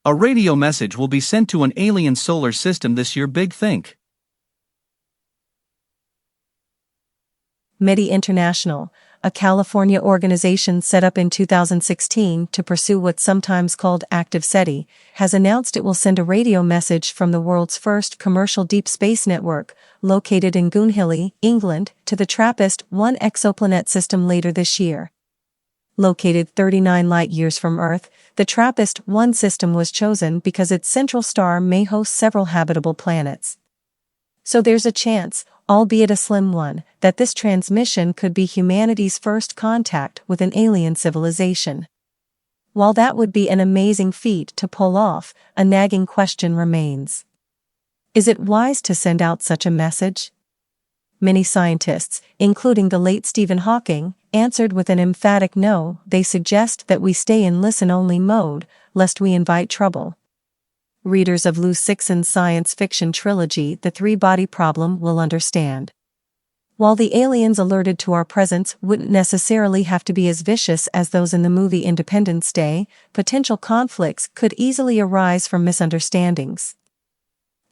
A radio message will be sent to an alien solar system this year. Big think. METI International, a California organization set up in 2016 to pursue what's sometimes called active SETI, has announced it will send a radio message from the world's first commercial deep space network, located in Goonhilly, England, to the TRAPPIST-1 exoplanet system later this year. Located 39 light-years from Earth, the TRAPPIST-1 system was chosen because its central star may host several habitable planets. So there's a chance, albeit a slim one, that this transmission could be humanity's first contact with an alien civilization. While that would be an amazing feat to pull off, a nagging question remains. Is it wise to send out such a message? Many scientists, including the late Stephen Hawking, answered with an emphatic no. They suggest that we stay in listen-only mode, lest we invite trouble. Readers of Lou Sixon's science fiction trilogy The Three-Body Problem will understand. While the aliens alerted to our presence wouldn't necessarily have to be as vicious as those in the movie Independence Day, potential conflicts could easily arise from misunderstandings.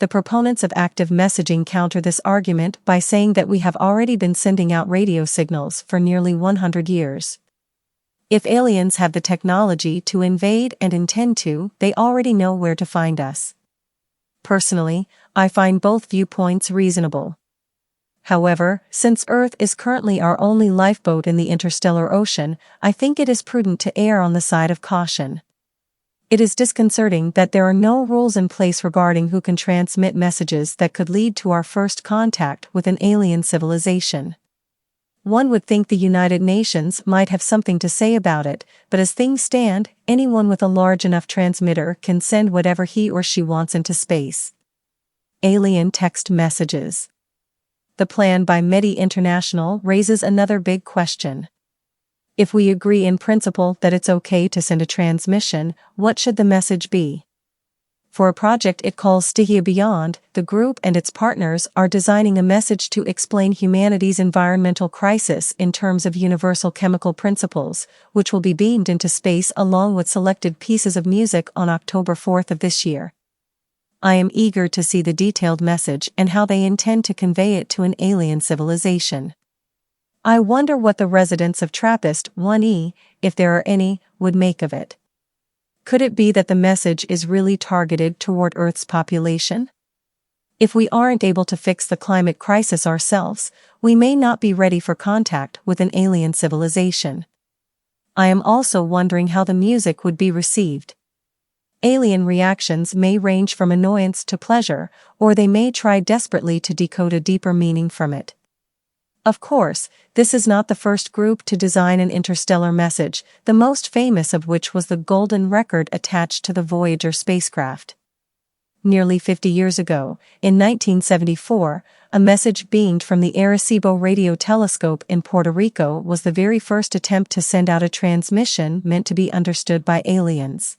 The proponents of active messaging counter this argument by saying that we have already been sending out radio signals for nearly 100 years. If aliens have the technology to invade and intend to, they already know where to find us. Personally, I find both viewpoints reasonable. However, since Earth is currently our only lifeboat in the interstellar ocean, I think it is prudent to err on the side of caution. It is disconcerting that there are no rules in place regarding who can transmit messages that could lead to our first contact with an alien civilization. One would think the United Nations might have something to say about it, but as things stand, anyone with a large enough transmitter can send whatever he or she wants into space. Alien text messages. The plan by METI International raises another big question. If we agree in principle that it's okay to send a transmission, what should the message be? For a project it calls Stihia Beyond, the group and its partners are designing a message to explain humanity's environmental crisis in terms of universal chemical principles, which will be beamed into space along with selected pieces of music on October 4th of this year. I am eager to see the detailed message and how they intend to convey it to an alien civilization. I wonder what the residents of TRAPPIST-1e, if there are any, would make of it. Could it be that the message is really targeted toward Earth's population? If we aren't able to fix the climate crisis ourselves, we may not be ready for contact with an alien civilization. I am also wondering how the music would be received. Alien reactions may range from annoyance to pleasure, or they may try desperately to decode a deeper meaning from it. Of course, this is not the first group to design an interstellar message, the most famous of which was the golden record attached to the Voyager spacecraft. Nearly 50 years ago, in 1974, a message beamed from the Arecibo radio telescope in Puerto Rico was the very first attempt to send out a transmission meant to be understood by aliens.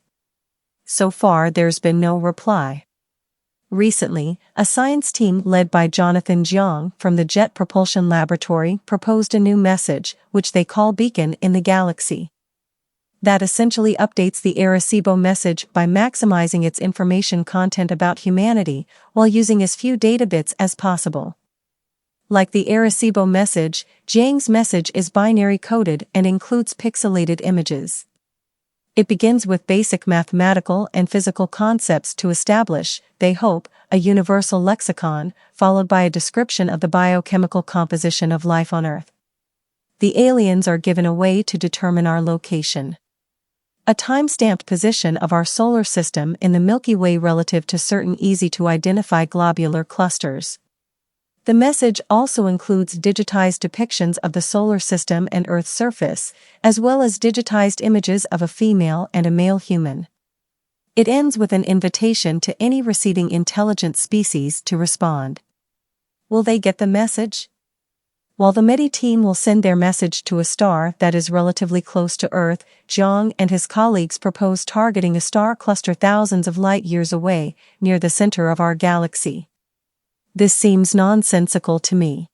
So far there's been no reply. Recently, a science team led by Jonathan Jiang from the Jet Propulsion Laboratory proposed a new message, which they call Beacon in the Galaxy. That essentially updates the Arecibo message by maximizing its information content about humanity, while using as few data bits as possible. Like the Arecibo message, Jiang's message is binary coded and includes pixelated images. It begins with basic mathematical and physical concepts to establish, they hope, a universal lexicon, followed by a description of the biochemical composition of life on Earth. The aliens are given a way to determine our location. A time-stamped position of our solar system in the Milky Way relative to certain easy-to-identify globular clusters. The message also includes digitized depictions of the solar system and Earth's surface, as well as digitized images of a female and a male human. It ends with an invitation to any receiving intelligent species to respond. Will they get the message? While the METI team will send their message to a star that is relatively close to Earth, Jiang and his colleagues propose targeting a star cluster thousands of light-years away, near the center of our galaxy. This seems nonsensical to me.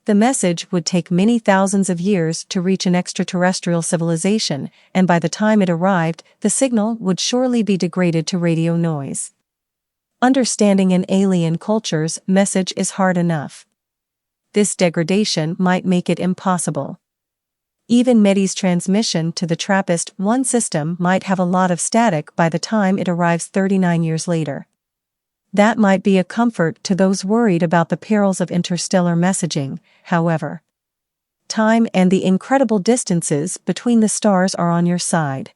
The message would take many thousands of years to reach an extraterrestrial civilization, and by the time it arrived, the signal would surely be degraded to radio noise. Understanding an alien culture's message is hard enough. This degradation might make it impossible. Even METI's transmission to the TRAPPIST-1 system might have a lot of static by the time it arrives 39 years later. That might be a comfort to those worried about the perils of interstellar messaging, however. Time and the incredible distances between the stars are on your side.